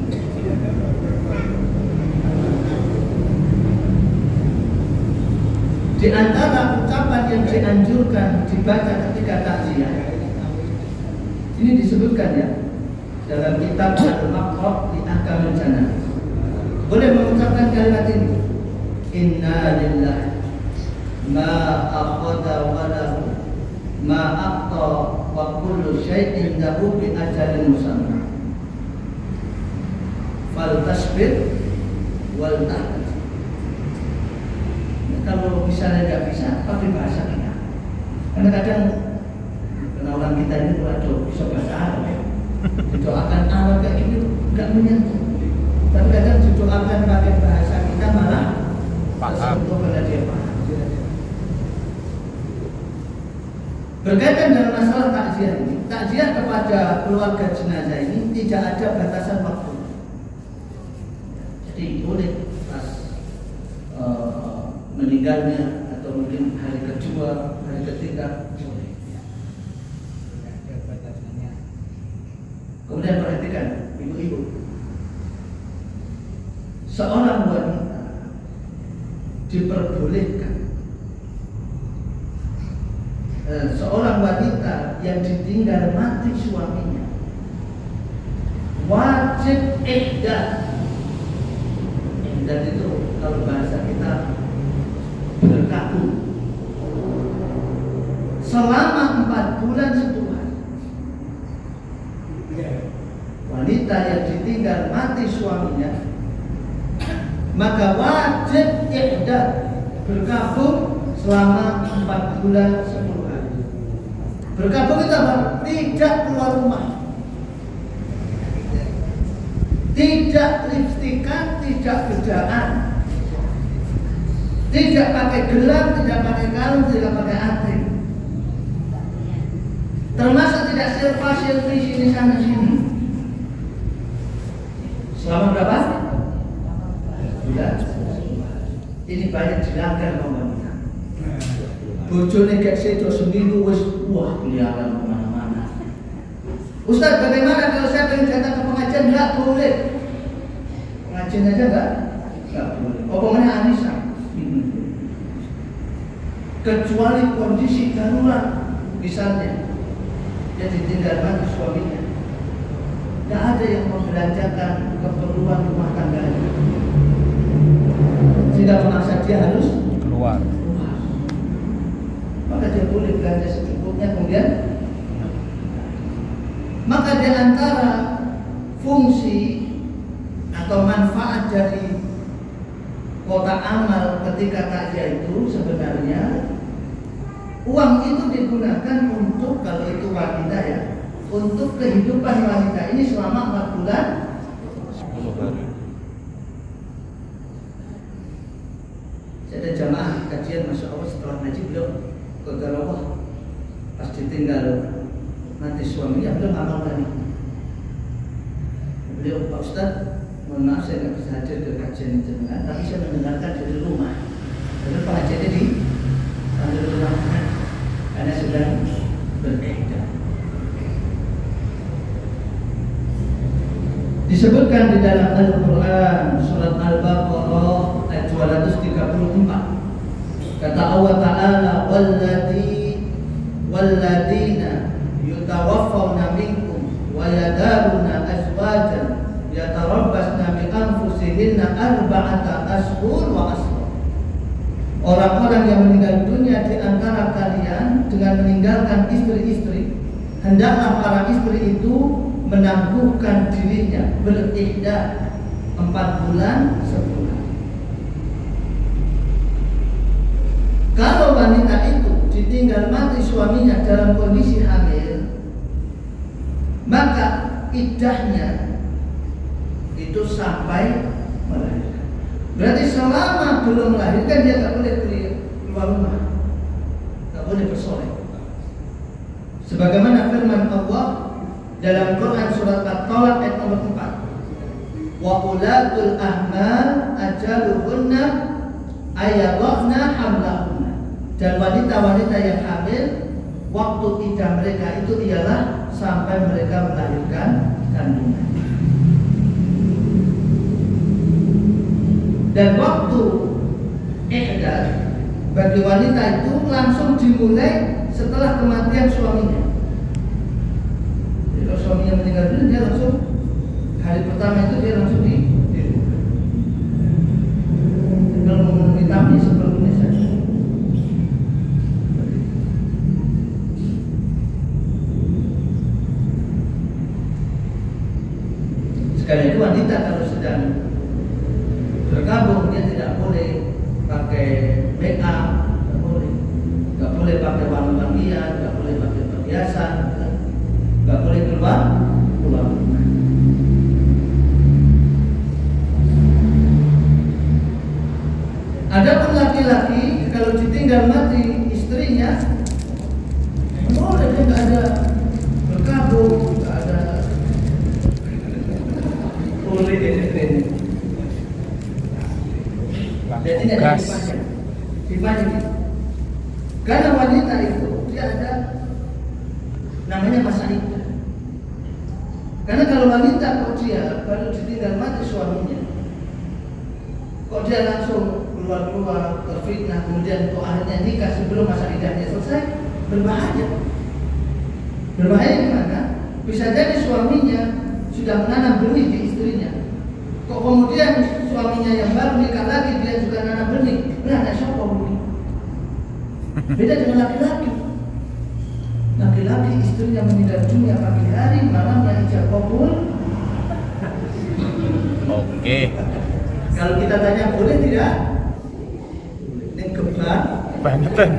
Di Di antara ucapan yang dianjurkan dibaca ketika takziah, ini disebutkan ya dalam kitab Al-Maqrab di Ahkamil Janazah. Boleh mengucapkan kalimat ini. Inna lillahi ma akhadha wa lahu ma aqta wa kullu syai'in lahu bi ajalin musamma. Fal tasbir wal tahtaj. Kalau misalnya nggak bisa, pakai bahasa kita. Karena kadang orang kita ini kalau bisa bahasa Arab ya, didoakan Arab kayak gini nggak menyentuh. Tapi kadang didoakan pakai bahasa kita malah tersentuh pada dia paham. Berkaitan dengan masalah takziah ini, takziah kepada keluarga jenazah ini tidak ada batasan waktu. Jadi boleh pas meninggalnya atau mungkin hari kedua, hari ketiga boleh. Kemudian perhatikan ibu-ibu, seorang wanita diperbolehkan, seorang wanita yang ditinggal mati suaminya wajib iddah. Iddah itu kalau bahasa kita berkabung selama 4 bulan 10 hari. Wanita yang ditinggal mati suaminya maka wajib iddah berkabung selama 4 bulan 10 hari. Berkabung itu apa? Tidak keluar rumah, tidak lipstikan, tidak bedaan, tidak pakai gelang, tidak pakai kalung, tidak pakai anting, termasuk tidak selfie sini sana sini. Selama berapa? Bulan. Ini banyak dilanggar wanita. Bojone gak sedo seminggu wis wah kelihatan kemana-mana. Ustaz, bagaimana kalau saya pengen datang ke pengajian? Nggak boleh. Pengajian aja nggak boleh. Omongannya Anissa. Kecuali kondisi darurat, misalnya dia ditinggal mati suaminya, nggak ada yang membelanjakan keperluan rumah tangganya, sehingga memaksa dia harus
keluar.
Maka dia boleh belanja secukupnya. Kemudian maka di antara fungsi atau manfaat dari kotak amal ketika takziah itu sebenarnya uang itu digunakan untuk, kalau itu wanita ya, untuk kehidupan wanita ini selama 4 bulan
10 hari.
Saya ada jamaah kajian, Masya Allah, setelah ngaji beliau ke Garawah, pas ditinggal nanti suaminya beliau ngamal lagi. Beliau, Pak Ustaz, mohon maaf saya nggak bisa hadir ke kajian itu, tapi saya mendengarkan dari rumah. Jadi pengajiannya di rumah karena sedang berbeda. Disebutkan di dalam Al-Quran surat Al-Baqarah ayat 234. Kata Allah Ta'ala, walladina yutawaffawna minkum wa yadaruna azwajan yatarabbasna bi anfusihinna arba'ata ashhur wa ashra. Orang-orang yang meninggal dunia di antara kalian dengan meninggalkan istri-istri, hendaklah para istri itu menangguhkan dirinya beriddah 4 bulan 10 hari. Kalau wanita itu ditinggal mati suaminya dalam kondisi hamil, maka iddahnya itu sampai melahirkan. Berarti selama belum melahirkan dia tak boleh keluar rumah, tak boleh bersolek. Sebagaimana firman Allah dalam Quran surat At-Talaq ayat nomor 4, wa ulatul ahmal ajaluhunna ayadhna hamlahunna. Dan wanita-wanita yang hamil, waktu iddah mereka itu ialah sampai mereka melahirkan kandungan. Dan waktu iddah bagi wanita itu langsung dimulai setelah kematian suaminya. Jadi kalau suaminya meninggal dulu, dia langsung hari pertama itu dia langsung di kalau memenuhi tamu sebelumnya saja. Sekali itu wanita kalau sedang berkabung dia tidak boleh pakai make up, nggak boleh pakai wangi-wangian, nggak boleh pakai perhiasan, nggak boleh keluar rumah. Adapun laki-laki kalau ditinggal mati istrinya, boleh dia nggak ada berkabung, nggak ada boleh ini. Jadi tidak dipajang. Karena wanita itu dia ada namanya masa iddah. Karena kalau wanita kok dia baru ditinggal mati suaminya, kok dia langsung keluar terfitnah, kemudian kok akhirnya nikah sebelum masa iddahnya selesai, berbahaya. Berbahaya di mana? Bisa jadi suaminya sudah menanam benih di istrinya. Kok kemudian suaminya yang baru nikah lagi dia juga nanam benih. Nah, ada siapa benih? Beda dengan laki-laki. Laki-laki istrinya meninggal dunia pagi hari, malamnya ijab kabul.
Oke.
Kalau kita tanya boleh tidak? Ini keban.
Banten.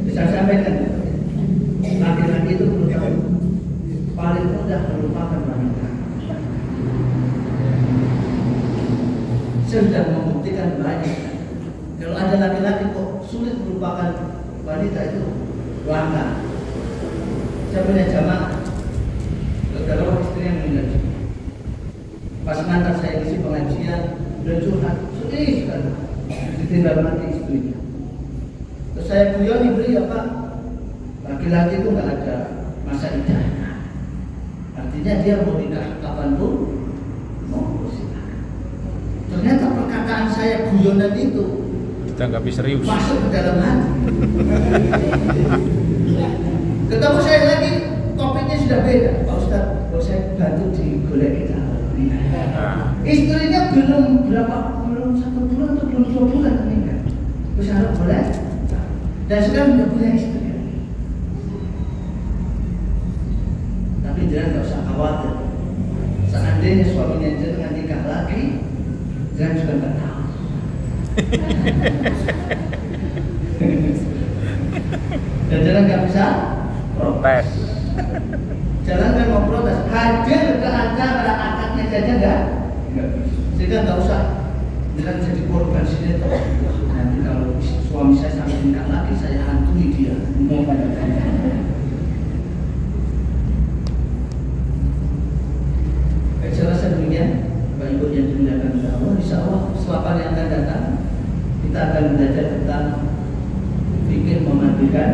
Bisa sampaikan. Laki-laki itu perlu tahu paling mudah melupakan wanita. Saya sudah membuktikan banyak. Kalau ada laki-laki kok sulit melupakan wanita itu langka. Saya punya jamaah. Kalau istri yang meninggal, pas ngantar saya isi pengajian dan curhat, sedih sekali ditinggal mati istrinya. Terus saya guyoni beliau, Pak, laki-laki itu nggak ada masa iddahnya. Artinya dia mau nikah kapanpun mau silakan. Ternyata perkataan saya guyonan itu
Kita nggak bisa serius.
masuk ke dalam hati. Ketemu saya lagi, topiknya sudah beda. Pak Ustaz, kalau saya bantu digolek kita. Istrinya belum 1 bulan atau belum 2 bulan meninggal. Terus harus boleh. Dan sekarang sudah punya istri. Tapi jangan nggak usah khawatir. Seandainya suaminya jangan nikah lagi, jangan juga nggak tahu. Dan jangan nggak bisa
Protes.
Jangan kan mau protes, hadir ke acara akadnya saja nggak bisa. Sehingga nggak usah jangan jadi korban sinetron. Nanti kalau suami saya sampai nikah lagi, saya hantui dia. Saya rasa demikian, Bapak Ibu yang dimuliakan Allah. Insya Allah setelah yang akan datang, kita akan belajar tentang fikih memandikan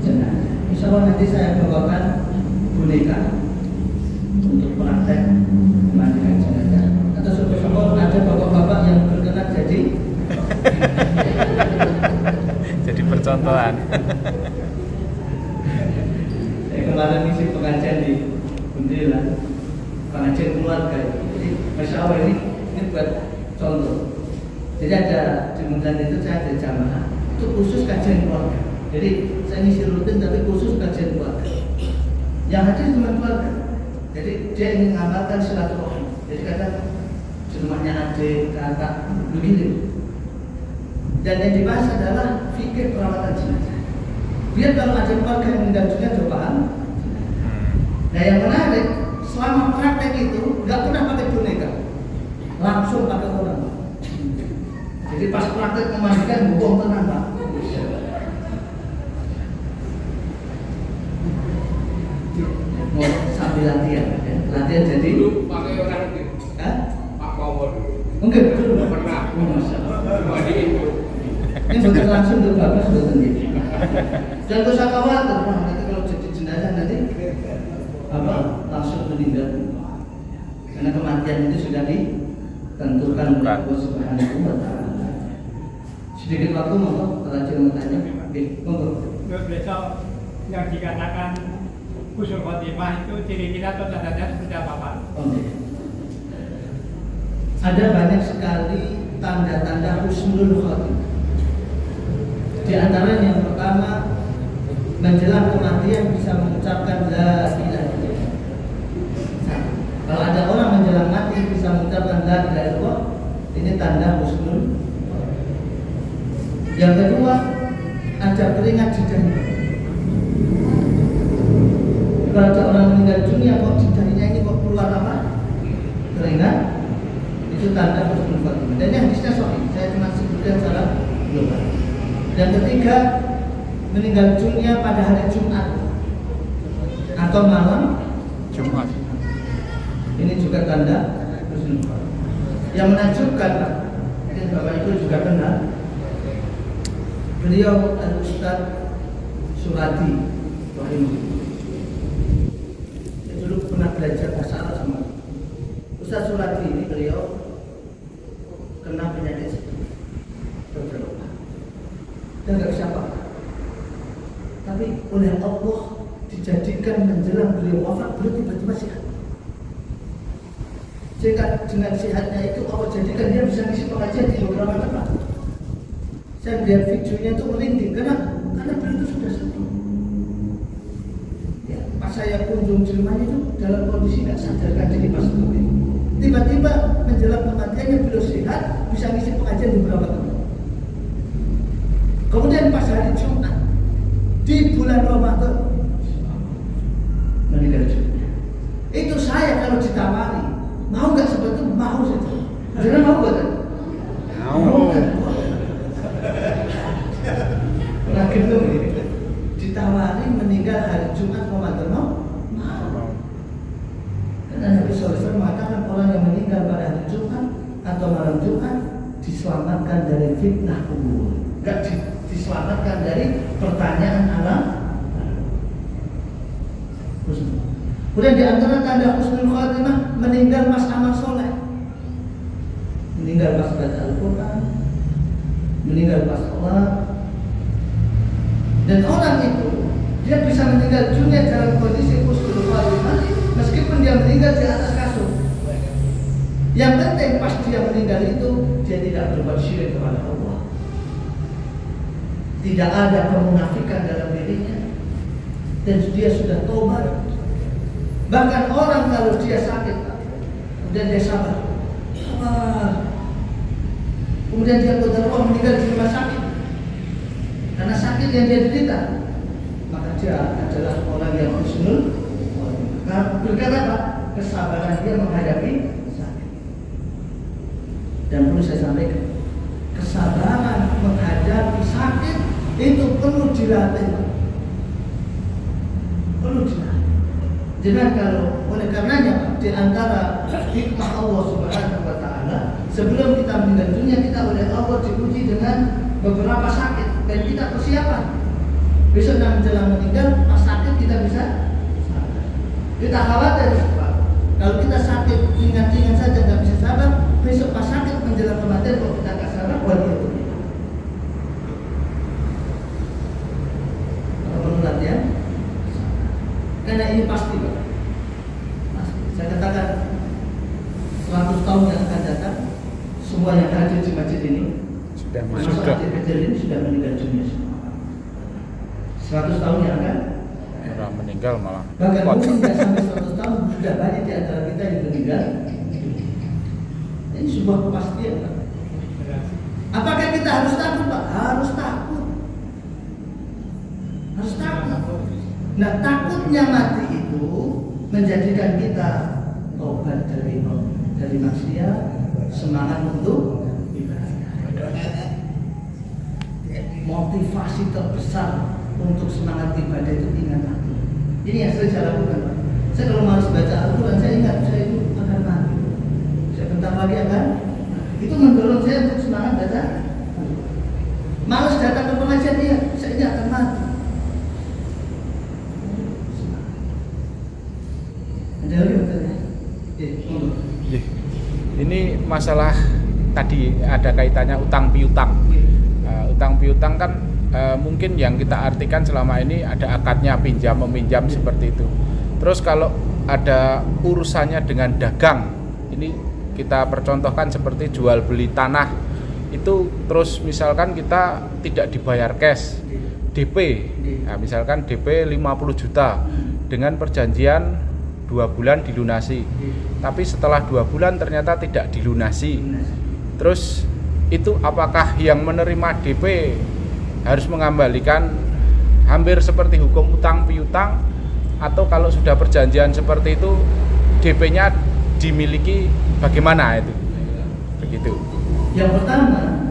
jenazah. Insya Allah nanti saya bawakan boneka untuk praktek memandikan jenazah. Atau syukur-syukur ada bapak-bapak yang berkenan jadi
percontohan.
Saya kemarin isi pengajian di Bundela, pengajian keluarga. Jadi Masya Allah ini buat contoh. Jadi ada di Bundela itu saya ada jamaah itu khusus kajian keluarga. Jadi saya ngisi rutin tapi khusus kajian keluarga. Yang hadir cuma keluarga. Jadi dia ingin mengamalkan silaturahmi. Jadi kata di rumahnya adik, kakak, begitu. Dan yang dibahas adalah fikih perawatan jenazah. Biar kalau ada keluarga yang meninggal dunia sudah paham. Nah yang menarik, selama praktek itu nggak pernah pakai boneka, langsung pakai orang. Jadi pas praktek memandikan buang tenang Pak. Mau sambil latihan, ya. Latihan jadi.
Dulu pakai orang itu.
Hah?
Pak Power.
Mungkin dulu
Nggak pernah.
Masya Allah.
Cuma di itu.
Ini bukan langsung untuk bapak sudah sendiri. Jangan usah khawatir, wah nanti kalau jadi jenazah nanti apa langsung meninggal. Karena kematian itu sudah tentukan oleh Allah Subhanahu wa taala. Sedikit waktu monggo rajin bertanya. Nggih, monggo.
Besok yang dikatakan husnul khotimah itu ciri-ciri atau tandanya seperti apa, Pak?
Oke. Ada banyak sekali tanda-tanda husnul khotimah. Di antaranya yang pertama, menjelang kematian bisa mengucapkan la ilaha illallah. Kalau ada orang menjelang mati bisa mengucapkan la ilaha illallah, ini tanda husnul. Yang kedua, ada keringat di dahinya. Kalau ada orang meninggal dunia kok di dahinya ini kok keluar apa? Keringat. Itu tanda husnul khotimah. Dan yang hadisnya sahih, saya cuma sebutkan secara global. Yang ketiga, meninggal dunia pada hari Jumat atau malam
Jumat.
ini juga tanda husnul khotimah. Yang menakjubkan, Pak, mungkin Bapak Ibu juga kenal, beliau Al-Ustaz Surati rahimahullah. Saya dulu pernah belajar bahasa Arab sama Ustaz Surati ini. Beliau kena penyakit bergerak dan nggak bisa apa. Tapi oleh Allah dijadikan menjelang beliau wafat, beliau tiba-tiba sehat. Sehingga dengan sehatnya itu Allah jadikan dia bisa ngisi pengajian di beberapa tempat. Saya lihat videonya itu merinding karena beliau itu sudah sembuh. Ya, pas saya kunjung di rumahnya itu dalam kondisi nggak sadarkan diri pas itu. Tiba-tiba menjelang kematiannya beliau sehat, bisa ngisi pengajian di beberapa tempat. Kemudian pas hari Jumat di bulan Ramadan meninggal dunia. Itu saya kalau ditawari mau nggak seperti itu, mau saja. Jangan mau nggak? Mau. Pernah gitu ditawari meninggal hari Jumat Ramadan mau? Karena Nabi SAW mengatakan orang yang meninggal pada hari Jumat atau malam Jumat diselamatkan dari fitnah kubur, nggak diselamatkan dari pertanyaan alam. Kemudian di antara tanda husnul khotimah meninggal pas amal soleh, meninggal pas baca Al-Quran, meninggal pas sholat. Dan orang itu dia bisa meninggal dunia dalam kondisi husnul khotimah meskipun dia meninggal di atas kasur. Yang penting pas dia meninggal itu dia tidak berbuat syirik kepada Allah, tidak ada kemunafikan dalam dirinya, dan dia sudah tobat. Bahkan orang kalau dia sakit dan dia sabar, kemudian dia qadarullah meninggal di rumah sakit karena sakit yang dia derita, maka dia adalah orang yang husnul. Karena berkata apa? Kesabaran dia menghadapi sakit. Dan perlu saya sampaikan, kesabaran menghadapi sakit itu perlu dilatih, perlu dilatih. Jangan kalau oleh karenanya di antara hikmah Allah Subhanahu wa taala, sebelum kita meninggal dunia kita oleh Allah diuji dengan beberapa sakit dan kita persiapan. Besok menjelang meninggal pas sakit kita bisa sabar. Kita khawatir kalau kita sakit ringan-ringan saja nggak bisa sabar, besok pas sakit menjelang kematian kalau kita nggak sabar, waduh itu. Kalau perlu latihan, karena ini pasti, Pak. Pasti. Saya katakan 100 tahun yang akan datang, semua yang hadir di masjid ini,
Sudah
termasuk
masuk.
masjid kecil ini sudah meninggal dunia semua. 100 tahun yang akan
Orang meninggal malah.
bahkan
Pot.
mungkin tidak sampai 100 tahun sudah banyak di antara kita yang meninggal. Ini sebuah kepastian, Pak. Apakah kita harus takut, Pak? Harus takut. Harus takut. Nah, takutnya mati itu menjadikan kita tobat dari maksiat, semangat untuk ibadah. Motivasi terbesar untuk semangat ibadah itu ingat mati. Ini yang sering saya lakukan, Pak. Saya kalau malas baca Al-Quran, saya ingat saya itu akan mati. Saya bentar lagi akan mati. Itu mendorong saya untuk semangat baca. Malas datang ke pengajian dia, saya ingat akan mati. Ada lagi betulnya? Monggo.
Ini masalah tadi ada kaitannya utang piutang. Utang piutang kan mungkin yang kita artikan selama ini ada akadnya pinjam meminjam seperti itu. Terus kalau ada urusannya dengan dagang, ini kita percontohkan seperti jual beli tanah itu, terus misalkan kita tidak dibayar cash, DP, nah, misalkan DP 50 juta dengan perjanjian 2 bulan dilunasi, tapi setelah 2 bulan ternyata tidak dilunasi. Terus itu apakah yang menerima DP harus mengembalikan hampir seperti hukum utang piutang, atau kalau sudah perjanjian seperti itu DP-nya dimiliki bagaimana itu? Begitu.
Yang pertama,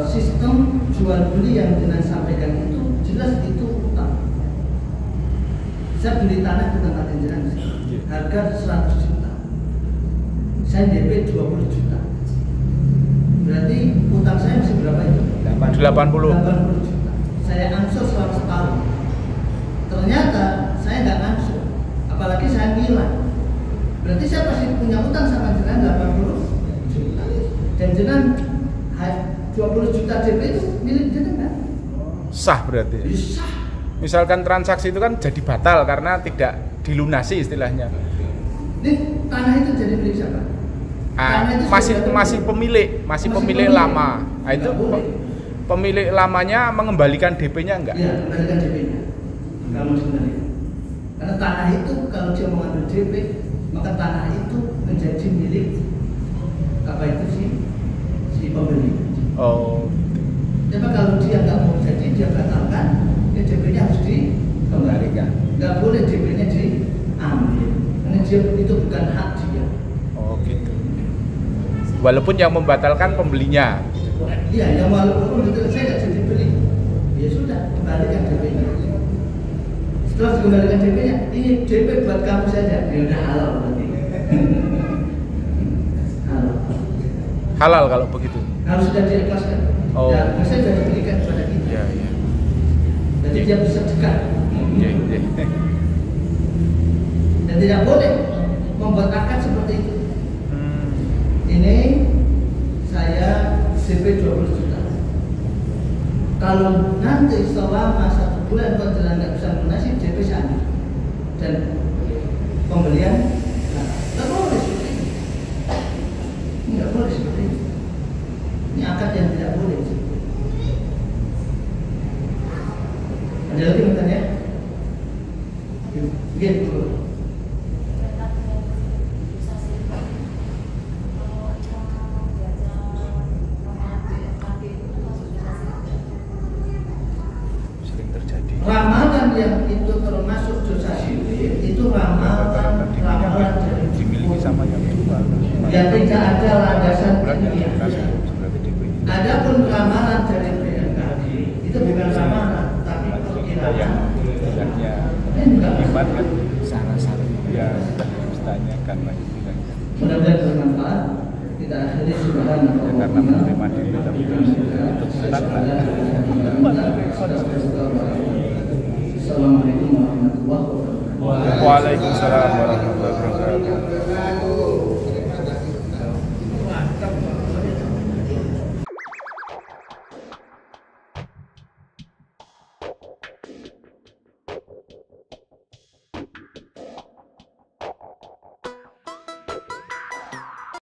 sistem jual beli yang dengan sampaikan itu jelas itu utang. Saya beli tanah di tempat jenengan, harga 100 juta, saya DP 20 juta, berarti utang saya masih berapa itu? 80 juta. Saya angsur selama setahun. Ternyata saya nggak angsur, apalagi saya ngilang. Berarti saya pasti punya utang sama jenengan 80 juta. Dan jenengan 20 juta DP itu milik jenengan.
Sah berarti.
Sah.
Misalkan transaksi itu kan jadi batal karena tidak dilunasi istilahnya.
Ini tanah itu jadi milik siapa?
Masih pemilik lama. Nah, itu pemilik lamanya mengembalikan DP-nya enggak?
Iya, kembalikan DP-nya. Kalau dikembalikan. Karena tanah itu kalau dia mengambil DP, maka tanah itu menjadi milik apa itu si pembeli.
Oh.
Tapi kalau dia nggak mau jadi, dia batalkan, ya DP-nya harus dikembalikan. Nggak boleh DP-nya diambil, karena dia itu bukan hak dia.
Oh gitu. Walaupun yang membatalkan pembelinya.
Iya, yang walaupun betul saya nggak jadi beli, ya sudah kembalikan DP-nya. Setelah dikembalikan DP-nya, ini DP buat kamu saja, ya udah halal berarti.
Halal kalau begitu.
Kalau sudah diikhlaskan,
oh.
Ya saya sudah diberikan kepada kita.
Iya, iya.
Jadi dia bisa dekat.
Iya, iya.
Dan tidak boleh membuat akad seperti itu. Ini saya DP 20 juta. Kalau nanti selama 1 bulan kontrakan nggak bisa melunasi, DP saya ambil. Dan pembelian nggak boleh seperti ini. Nggak boleh seperti ini. Ini akad yang tidak boleh. Ada lagi bertanya? Gitu. Ramalan yang itu termasuk dosa syirik itu ramalan dari
dimiliki sama yang jual.
yang tidak ada landasan ilmiah. Adapun ramalan dari BMKG itu bukan ramalan tapi perkiraan.
Iman kan salah-salah ya ditanyakan lagi istilahnya.
Mudah-mudahan bermanfaat. Kita akhiri subhanallah.
Ya, karena menerima diri tapi terus untuk
Assalamualaikum warahmatullahi wabarakatuh.
Waalaikumsalam warahmatullahi wabarakatuh.